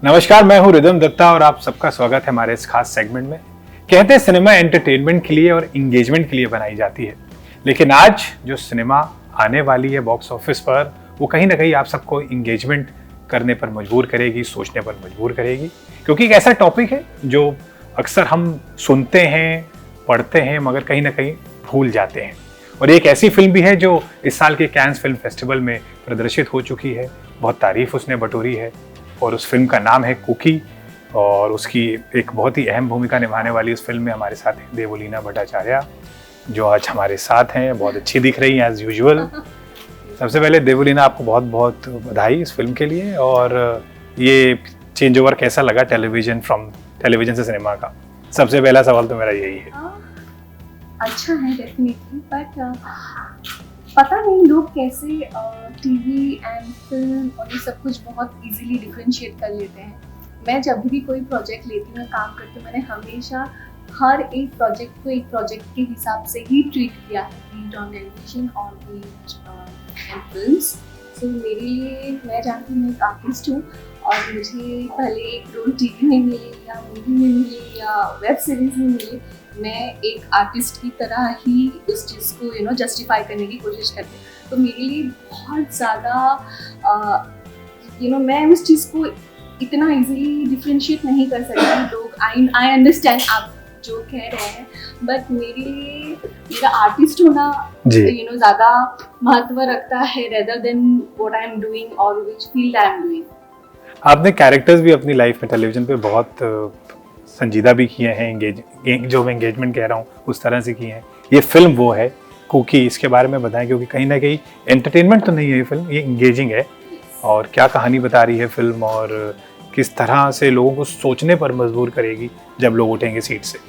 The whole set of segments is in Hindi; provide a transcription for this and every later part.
नमस्कार, मैं हूं रिदम दत्ता और आप सबका स्वागत है हमारे इस खास सेगमेंट में। कहते हैं सिनेमा एंटरटेनमेंट के लिए और इंगेजमेंट के लिए बनाई जाती है, लेकिन आज जो सिनेमा आने वाली है बॉक्स ऑफिस पर, वो कहीं ना कहीं आप सबको इंगेजमेंट करने पर मजबूर करेगी, सोचने पर मजबूर करेगी, क्योंकि एक ऐसा टॉपिक है जो अक्सर हम सुनते हैं, पढ़ते हैं, मगर कहीं ना कहीं भूल जाते हैं। और एक ऐसी फिल्म भी है जो इस साल के कैंस फिल्म फेस्टिवल में प्रदर्शित हो चुकी है, बहुत तारीफ उसने बटोरी है, और उस फिल्म का नाम है कुकी। और उसकी एक बहुत ही अहम भूमिका निभाने वाली उस फिल्म में हमारे साथ हैं देवलीना भट्टाचार्य, जो आज हमारे साथ हैं। बहुत अच्छी दिख रही हैं एज यूजुअल। सबसे पहले देवलीना, आपको बहुत बहुत बधाई इस फिल्म के लिए। और ये चेंज ओवर कैसा लगा टेलीविजन से सिनेमा का? सबसे पहला सवाल तो मेरा यही है। अच्छा है डेफिनेटली, बट पता नहीं लोग कैसे टीवी एंड फिल्म और ये सब कुछ बहुत इजीली डिफरेंशिएट कर लेते हैं। मैं जब भी कोई प्रोजेक्ट लेती हूँ, काम करती हूँ, मैंने हमेशा हर एक प्रोजेक्ट को एक प्रोजेक्ट के हिसाब से ही ट्रीट किया है, बीट ऑन टेलीविजन और बीट एंड फिल्म्स। सो मेरे लिए, मैं जानती हूँ मैं एक आर्टिस्ट हूँ और मुझे भले एक रोल टीवी में मिले या मूवी में मिले या वेब सीरीज में मिले, मैं एक आर्टिस्ट की तरह ही उस चीज़ को जस्टिफाई करने की कोशिश करती हूँ। तो मेरे लिए बहुत ज़्यादा मैं उस चीज़ को इतना इजीली डिफरेंशिएट नहीं कर सकती। लोग आई अंडरस्टैंड आप जो कह रहे हैं, बट मेरे लिए मेरा आर्टिस्ट होना ज़्यादा महत्व रखता है rather than what I am doing और which field I am doing. आपने कैरेक्टर्स भी अपनी लाइफ में टेलीविजन पे बहुत संजीदा भी किए हैं, जो मैं एंगेजमेंट कह रहा हूँ उस तरह से किए हैं। ये फिल्म वो है कुकी, इसके बारे में बताएं, क्योंकि कहीं ना कहीं एंटरटेनमेंट तो नहीं है ये फिल्म, ये इंगेजिंग है। और क्या कहानी बता रही है फिल्म, और किस तरह से लोगों को सोचने पर मजबूर करेगी जब लोग उठेंगे सीट से?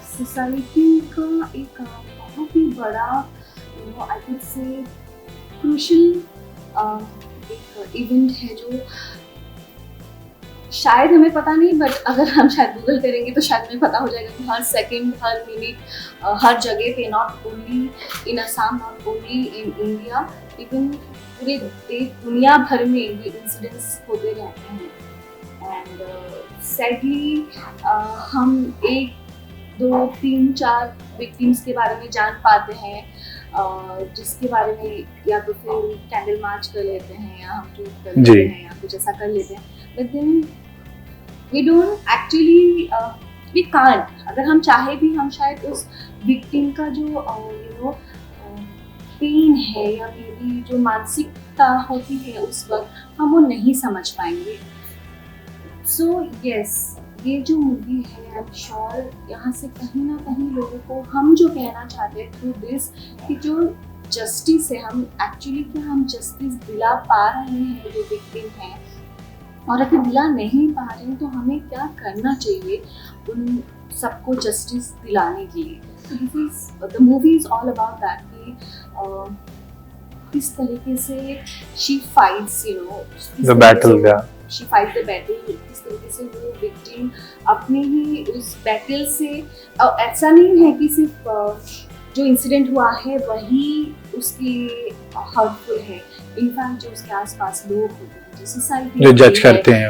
सोसाइटी का एक बहुत ही बड़ा आई वुड से क्रूशियल एक इवेंट है, जो शायद हमें पता नहीं, बट अगर हम शायद गूगल करेंगे तो शायद हमें पता हो जाएगा कि हर सेकंड, हर मिनट, हर जगह पे, not only in Assam, not only in India, even पूरे दुनिया भर में ये इंसिडेंट्स होते रहते हैं। एंड सैडली हम 1, 2, 3, 4 विक्टिम्स के बारे में जान पाते हैं, जिसके बारे में या तो फिर कैंडल मार्च कर लेते हैं, या हम ट्वीट कर लेते हैं, या कुछ ऐसा कर लेते हैं, but then we don't actually, we can't. अगर हम चाहे भी, हम शायद उस विक्टिम का जो पेन है या मेरी जो मानसिकता होती है उस वक्त, हम वो नहीं समझ पाएंगे। सो यस, ये जो मूवी है, आई एम श्योर यहाँ से कहीं ना कहीं लोगों को हम जो कहना चाहते हैं थ्रू दिस, कि जो जस्टिस है, हम एक्चुअली क्या हम जस्टिस दिला पा रहे हैं जो विक्टिम है, और अगर दिला नहीं पा रहे हैं तो हमें क्या करना चाहिए उन सबको जस्टिस दिलाने के लिए। तो this is the movie is all about that, कि किस तरीके से she fights the battle, she fight the battle, किस तरीके से वो विक्टिम अपने ही उस बैटल से, ऐसा नहीं है कि सिर्फ जो इंसिडेंट हुआ है वही उसकी हर्टफुल है, इनफैक्ट जो उसके आसपास लोग होते हैं, जो सोसाइटी, जो जज करते हैं,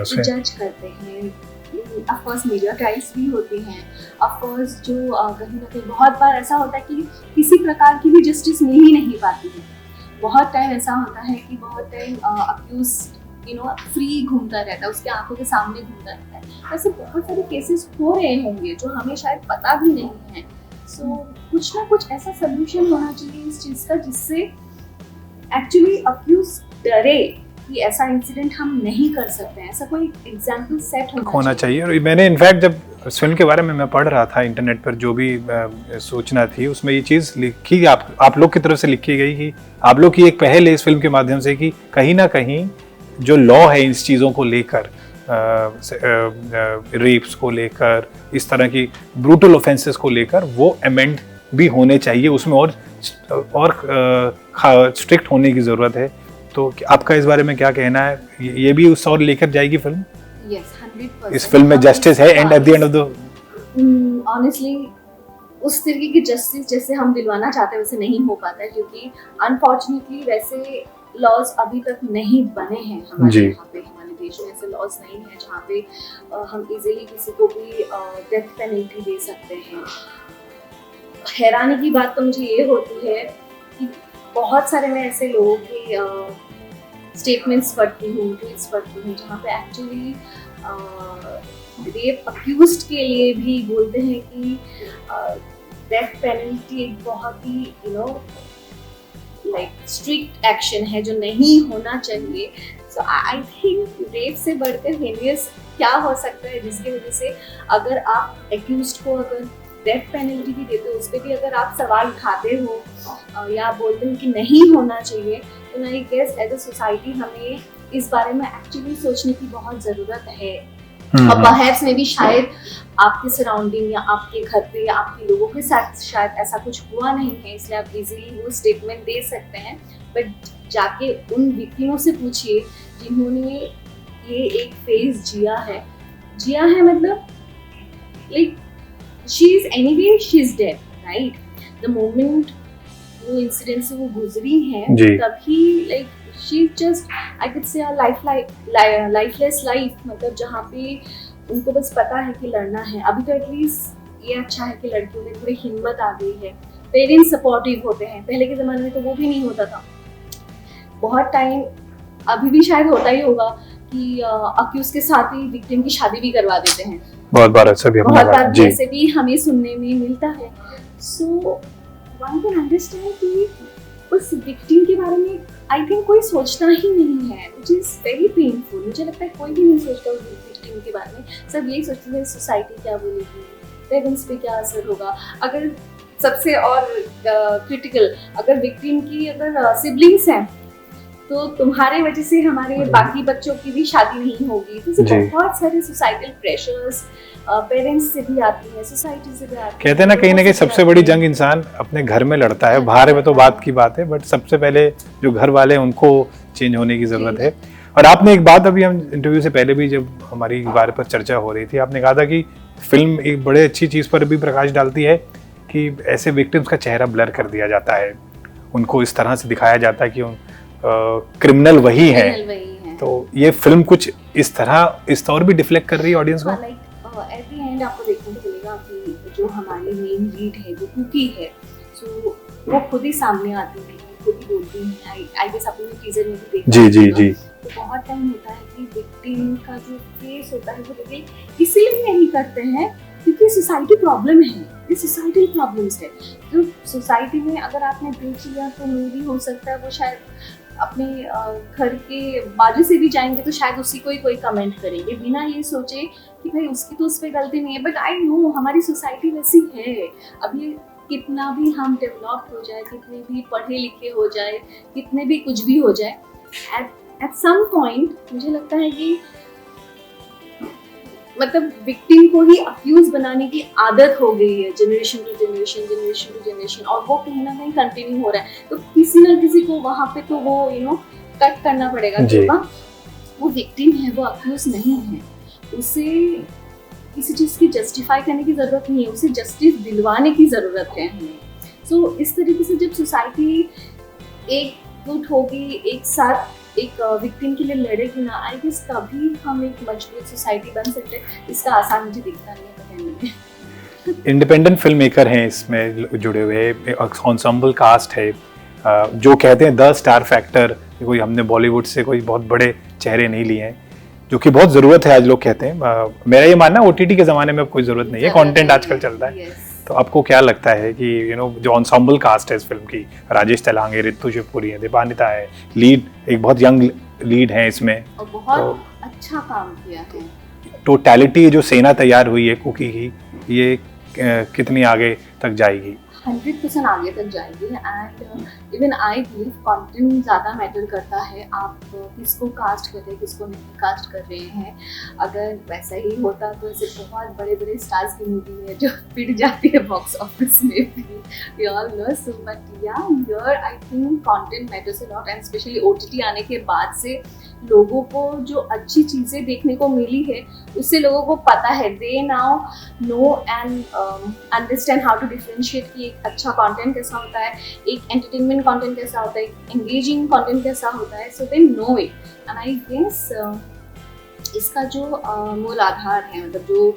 ऑफ कोर्स मीडिया ट्रायल्स भी होती हैं, ऑफ कोर्स जो कहीं ना कहीं बहुत बार ऐसा होता है कि किसी प्रकार की भी जस्टिस मिल ही नहीं पाती है। बहुत टाइम ऐसा होता है कि बहुत टाइम अक्यूज्ड फ्री घूमता रहता है, उसके आंखों के सामने घूमता रहता है। ऐसे बहुत सारे केसेस हो रहे होंगे जो हमें शायद पता भी नहीं है। सो कुछ ना कुछ ऐसा सोल्यूशन होना चाहिए इस चीज़ का, जिससे एक्चुअली अक्यूज डरे कि ऐसा इंसिडेंट हम नहीं कर सकते हैं, ऐसा कोई एग्जाम्पल सेट होना चाहिए। और मैंने इनफैक्ट जब इस फिल्म के बारे में मैं पढ़ रहा था इंटरनेट पर, जो भी सूचना थी उसमें ये चीज़ लिखी, आप लोग की तरफ से लिखी गई कि आप लोग की एक पहल है इस फिल्म के माध्यम से कि कहीं ना कहीं जो लॉ है इस चीज़ों को लेकर, रेप्स को लेकर, इस तरह की ब्रूटल ऑफेंसेस को लेकर, वो अमेंड भी होने चाहिए, उसमें और स्ट्रिक्ट होने की ज़रूरत है। तो आपका इस बारे में क्या कहना है? ये भी उस और लेकर जाएगी फिल्म? Yes, 100%. इस फिल्म में जस्टिस है and at the end of the honestly उस तरीके की जस्टिस जैसे हम दिलवाना चाहते हैं वैसे नहीं हो पाता है, क्योंकि अनफॉर्चुनेटली वैसे लॉज अभी तक नहीं बने हैं हमारे यहाँ पे, हमारे देश में ऐसे लॉज नहीं है जहाँ पे हम इजीली किसी को भी डेथ पेनल्टी दे सकते हैं। हैरानी की बात तो मुझे ये होती है कि बहुत सारे मैं ऐसे लोगों के स्टेटमेंट्स पढ़ती हूँ, ट्वीट्स पढ़ती हूँ जहाँ पे एक्चुअली रेप अक्यूज्ड के लिए भी बोलते हैं कि डेथ पेनल्टी एक बहुत ही लाइक स्ट्रिक्ट एक्शन है जो नहीं होना चाहिए। सो आई थिंक रेप से बढ़कर हेनियस क्या हो सकता है जिसकी वजह से अगर आप एक्यूज्ड को अगर डेथ पेनल्टी भी देते हो, उस पर भी अगर आप सवाल उठाते हो या बोलते हो कि नहीं होना चाहिए, तो I guess as a society हमें इस बारे में एक्चुअली सोचने की बहुत ज़रूरत है। और परहैप्स में भी शायद आपके सराउंडिंग या आपके घर पे या आपके लोगों के साथ शायद ऐसा कुछ हुआ नहीं है, इसलिए आप इजीली वो स्टेटमेंट दे सकते हैं। बट जाके उन विक्टिमों से पूछिए जिन्होंने ये एक फेज जिया है मतलब like she is anyway she is dead, right? The moment वो इंसिडेंट से वो गुजरी हैं तभी like she just I could say lifeless life, मतलब जहाँ पे उनको बस पता है कि लड़ना है। अभी तो एटलीस्ट ये अच्छा है कि लड़कियों में थोड़ी हिम्मत आ गई है, पेरेंट्स सपोर्टिव होते हैं। पहले के ज़माने में तो वो भी नहीं होता था। बहुत टाइम अभी भी शायद होता ही होगा कि अक्यूज के साथ ही विक्टिम की शादी भी करवा देते हैं। बहुत बार ऐसे भी हमें सुनने में मिलता है। सो वन कैन अंडरस्टैंड कि उस विक्टिम के बारे में आई थिंक कोई सोचता ही नहीं है, विच इज़ वेरी पेनफुल। मुझे लगता है कोई भी नहीं सोचता उस विक्टिम के बारे में। सब यही सोचते हैं सोसाइटी क्या बोलेगी, पेरेंट्स पे क्या असर होगा। अगर सबसे और क्रिटिकल अगर विक्टिम की अगर सिबलिंग्स हैं तो तुम्हारे वजह से हमारे बाकी बच्चों की भी शादी नहीं होगी। तो बहुत सारे सोसाइटल प्रेशर्स पेरेंट्स से भी आती है, सोसाइटी से भी आती है। कहते हैं ना कहीं सबसे बड़ी जंग इंसान अपने घर में लड़ता है। बाहर में तो बात की बात है, बट सबसे पहले जो घर वाले उनको चेंज होने की जरूरत है। और आपने एक बात अभी हम इंटरव्यू से पहले भी जब हमारी बारे पर चर्चा हो रही थी, आपने कहा था कि फिल्म एक बड़े अच्छी चीज पर भी प्रकाश डालती है कि ऐसे विक्टिम्स का चेहरा ब्लर कर दिया जाता है, उनको इस तरह से दिखाया जाता है कि क्रिमिनल वही है। तो ये फिल्म कुछ इस तरह इस तौर भी डिफ्लेक्ट कर रही है ऑडियंस को। एट द एंड आपको देखने को मिलेगा कि जो हमारी मेन लीड है जो कुकी है, सो वो खुद ही सामने आती है, खुद ही बोलती है। आई गेस आपने टीजर में भी देखा जी। तो बहुत टाइम होता है कि विक्टिम का जो फेस होता है वो देखिए इसीलिए नहीं करते हैं क्योंकि सोसाइटी प्रॉब्लम है, ये सोसाइटल प्रॉब्लम्स है। तो सोसाइटी में अगर आपने देख लिया तो मे भी हो सकता है वो शायद अपने घर के बाजू से भी जाएंगे तो शायद उसी को ही कोई कमेंट करेंगे बिना ये सोचे कि भाई उसकी तो उस पर गलती नहीं है। बट आई नो हमारी सोसाइटी वैसी है। अभी कितना भी हम डेवलप हो जाए, कितने भी पढ़े लिखे हो जाए, कितने भी कुछ भी हो जाए, एट सम पॉइंट मुझे लगता है कि मतलब विक्टिम को ही अक्यूज बनाने की आदत हो गई है जनरेशन टू जनरेशन, और वो कहीं ना कहीं कंटिन्यू हो रहा है। तो किसी ना किसी को वहाँ पे तो वो कट करना पड़ेगा कि वो विक्टिम है, वो अक्यूज नहीं है, उसे किसी चीज़ की जस्टिफाई करने की ज़रूरत नहीं है, उसे जस्टिस दिलवाने की ज़रूरत है हमें। सो इस तरीके से जब सोसाइटी एकजुट होगी, एक साथ एक विक्टिम के लिए लड़ेगी ना, आई गेस तभी हम एक मजबूत सोसाइटी बन सकते हैं। इसका आसान मुझे दिखता नहीं है। इंडिपेंडेंट फिल्म मेकर हैं इसमें जुड़े हुए, एंसेम्बल कास्ट है, जो कहते हैं द स्टार फैक्टर, कोई हमने बॉलीवुड से कोई बहुत बड़े चेहरे नहीं लिए हैं, जो कि बहुत ज़रूरत है आज लोग कहते हैं। मेरा ये मानना OTT के ज़माने में अब कोई ज़रूरत नहीं है, कंटेंट आजकल चलता है। तो आपको क्या लगता है कि जो एंसेम्बल कास्ट है इस फिल्म की, राजेश तेलांगे, रितु शिवपुरी है, दीपानिता है, लीड एक बहुत यंग लीड है इसमें, और बहुत अच्छा काम किया है। टोटलिटी जो सेना तैयार हुई है कुकी की, ये कितनी आगे तक जाएगी? 100% आगे तक जाएगी। And even I believe content ज़्यादा मैटर करता है, आप किसको कास्ट कर रहे हैं, किसको नहीं कास्ट कर रहे हैं। अगर वैसा ही होता तो ऐसे बहुत बड़े बड़े स्टार्स की मूवी है जो पिट जाती है बॉक्स ऑफिस में भी, we all know. So but yeah here I think content matters a lot, and specially OTT आने के बाद से लोगों को जो अच्छी चीज़ें देखने को मिली है उससे लोगों को पता है, they now know and understand how to differentiate कि एक अच्छा कंटेंट कैसा होता है, एक एंटरटेनमेंट कंटेंट कैसा होता है, एक एंगेजिंग कंटेंट कैसा होता है। So they know it, and I guess इसका जो मूल आधार है, मतलब जो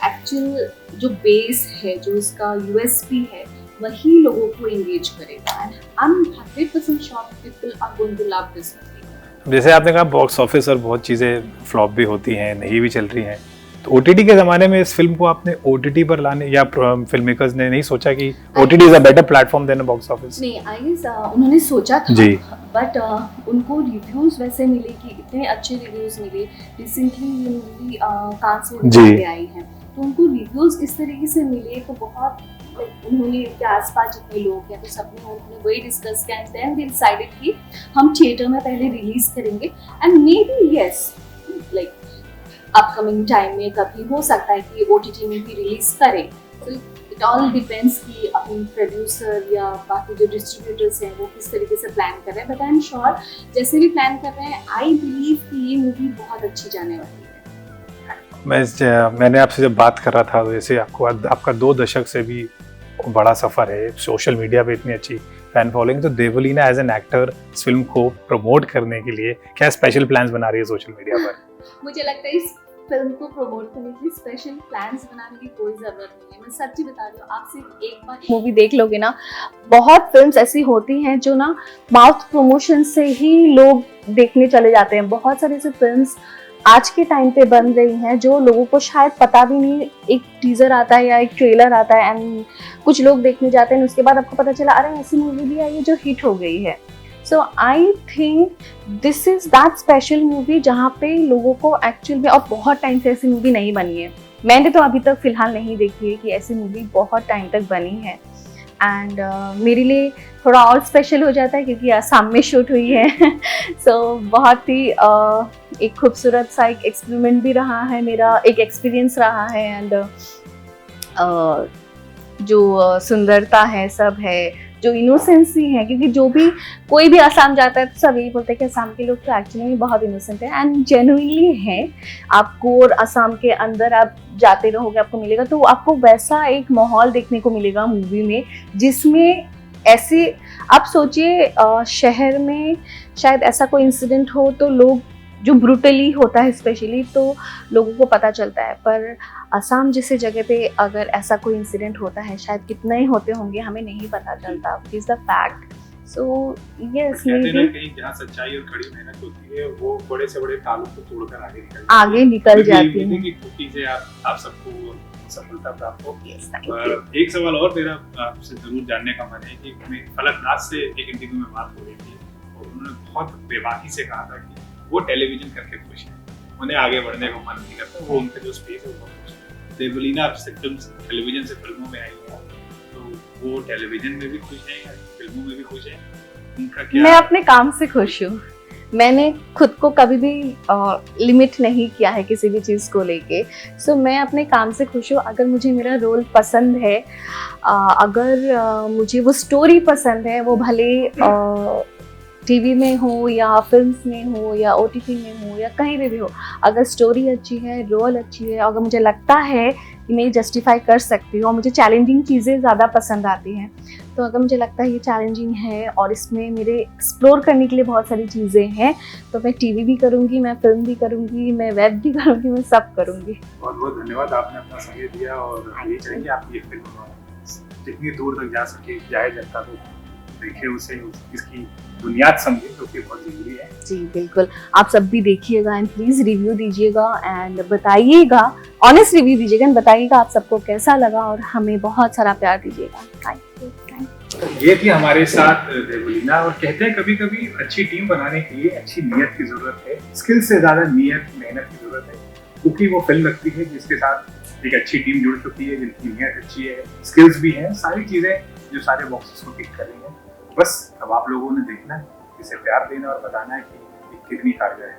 एक्चुअल जो बेस है, जो इसका यूएसपी है, वही लोगों को एंगेज करेगा। And I am 100% sure people are going to love this movie. जैसे आपने कहा बॉक्स ऑफिस और बहुत चीज़ें फ्लॉप भी होती हैं, नहीं भी चल रही हैं, तो ओटीटी के ज़माने में इस फिल्म को आपने ओटीटी पर लाने या फिल्म मेकर्स ने नहीं सोचा कि OTT is a better platform than box office? नहीं, आई गेस उन्होंने सोचा था जी, बट उनको रिव्यूज़ वैसे मिले कि इतने अच्छे रिव्यूज़ मिले। रिसेंटली ये मूवी कांस में जी। भी आई है, तो उनको रिव्यूज़ इस तरीके से मिले, तो बहुत उन्होंने के आसपास जितने लोग हैं तो सबने उन्होंने वही डिस्कस किया एंड देन दे डिसाइडेड कि हम थिएटर में पहले रिलीज करेंगे and may be yes like upcoming time में कभी हो सकता है कि ओटीटी में भी रिलीज करें। तो इट ऑल डिपेंड्स कि अपने प्रोड्यूसर या बाकी जो डिस्ट्रीब्यूटर्स हैं वो किस तरीके से प्लान कर रहे हैं, बट आई एम श्योर जैसे भी प्लान कर रहे हैं आई बिलीव कि ये मूवी बहुत अच्छी जाने वाली है। मैंने आपसे जब बात कर रहा था तो जैसे आपका 2 दशक से भी बड़ा सफ़र है, सोशल मीडिया पे इतनी अच्छी फैन फॉलोइंग, तो देवलीना एज एन एक्टर इस फिल्म को प्रमोट करने के लिए क्या स्पेशल प्लान्स बना रही है सोशल मीडिया पर? मुझे लगता है इस फिल्म को प्रमोट करने के लिए स्पेशल प्लान्स बनाने की कोई ज़रूरत नहीं है। मैं सच्ची बता रही हूँ, आप सिर्फ एक बार मूवी देख लोगे ना, बहुत फिल्म्स ऐसी होती हैं जो ना माउथ प्रमोशन से ही लोग देखने चले जाते हैं। बहुत सारी ऐसी फिल्म्स आज के टाइम पे बन रही हैं जो लोगों को शायद पता भी नहीं, एक टीजर आता है या एक ट्रेलर आता है एंड कुछ लोग देखने जाते हैं, उसके बाद आपको पता चला अरे ऐसी मूवी भी आई है जो हिट हो गई है। So I think this is that special movie जहाँ पे लोगों को एक्चुअल में, और बहुत टाइम से ऐसी मूवी नहीं बनी है, मैंने तो अभी तक फिलहाल नहीं देखी है कि ऐसी मूवी बहुत टाइम तक बनी है। एंड मेरे लिए थोड़ा और स्पेशल हो जाता है क्योंकि आसाम में शूट हुई है। सो बहुत ही एक खूबसूरत सा एक एक्सपेरिमेंट भी रहा है, मेरा एक एक्सपीरियंस रहा है। एंड जो सुंदरता है सब है, जो इनोसेंसी है, क्योंकि जो भी कोई भी आसाम जाता है तो सब यही बोलते हैं कि आसाम के लोग तो एक्चुअली में बहुत इनोसेंट है एंड जेन्युइनली हैं। आपको और आसाम के अंदर आप जाते रहोगे आपको मिलेगा, तो आपको वैसा एक माहौल देखने को मिलेगा मूवी में जिसमें ऐसे आप सोचिए शहर में शायद ऐसा कोई इंसिडेंट हो तो लोग जो ब्रूटली होता है स्पेशली तो लोगों को पता चलता है, पर असम जैसे जगह पे अगर ऐसा कोई इंसिडेंट होता है शायद कितने ही होते होंगे हमें नहीं पता चलता, is the fact. So yes, कहीं जहाँ सच्चाई और कड़ी मेहनत होती है वो बड़े से बड़े तालों को तोड़कर आगे निकल जाती है। क्योंकि से आप सबको सफलता प्राप्त हो। पर एक सवाल और मेरा आपसे जरूर जानने का मन है कि फलकनाथ से एक इंटरव्यू में बात हो रही थी और उन्होंने बहुत बेबाकी से कहा था कि वो टेलीविजन करके खुश है, उन्हें आगे बढ़ने का मन नहीं करता, वो उनका जो स्पेस है वो बहुत खुश है। देवलीना टेलीविजन से फिल्मों में आई है तो वो टेलीविजन में भी खुश है या फिल्मों में भी खुश है? उनका क्या? मैं अपने काम से खुश हूँ। मैंने खुद को कभी भी लिमिट नहीं किया है किसी भी चीज़ को लेके। सो मैं अपने काम से खुश हूँ। अगर मुझे मेरा रोल पसंद है, अगर मुझे वो स्टोरी पसंद है, वो भले टीवी में हो या फिल्म्स में हो या ओटीटी में हो या कहीं भी हो, अगर स्टोरी अच्छी है, रोल अच्छी है, अगर मुझे लगता है कि मैं जस्टिफाई कर सकती हूँ और मुझे चैलेंजिंग चीज़ें ज़्यादा पसंद आती हैं, तो अगर मुझे लगता है ये चैलेंजिंग है और इसमें मेरे एक्सप्लोर करने के लिए बहुत सारी चीज़ें हैं, तो मैं टीवी भी करूँगी, मैं फिल्म भी करूँगी, मैं वेब भी करूँगी, मैं सब करूँगी। बहुत बहुत धन्यवाद, आपने अपना समय दिया और यही चाहेंगे आप ये फिल्म जितनी दूर तक जा सके जाए, जनता को देखे, उसे इसकी बुनियाद समझे, जो कि बहुत जरूरी है। जी बिल्कुल, आप सब भी देखिएगा एंड प्लीज रिव्यू दीजिएगा एंड बताइएगा, ऑनेस्ट रिव्यू दीजिएगा एंड बताइएगा आप सबको कैसा लगा और हमें बहुत सारा प्यार दीजिएगा। Thank you. ये थी हमारे साथ देवलीना, और कहते हैं कभी कभी अच्छी टीम बनाने के लिए अच्छी नीयत की जरूरत है, स्किल से ज्यादा नीयत मेहनत की जरूरत है, क्योंकि वो फिल्म लगती है जिसके साथ एक अच्छी टीम जुड़ चुकी है, जिनकी नीयत अच्छी है, स्किल्स भी हैं, सारी चीजें जो सारे बॉक्सेस को टिक कर रही हैं। बस अब आप लोगों ने देखना है, इसे प्यार देना और बताना है कि कितनी कारगर है।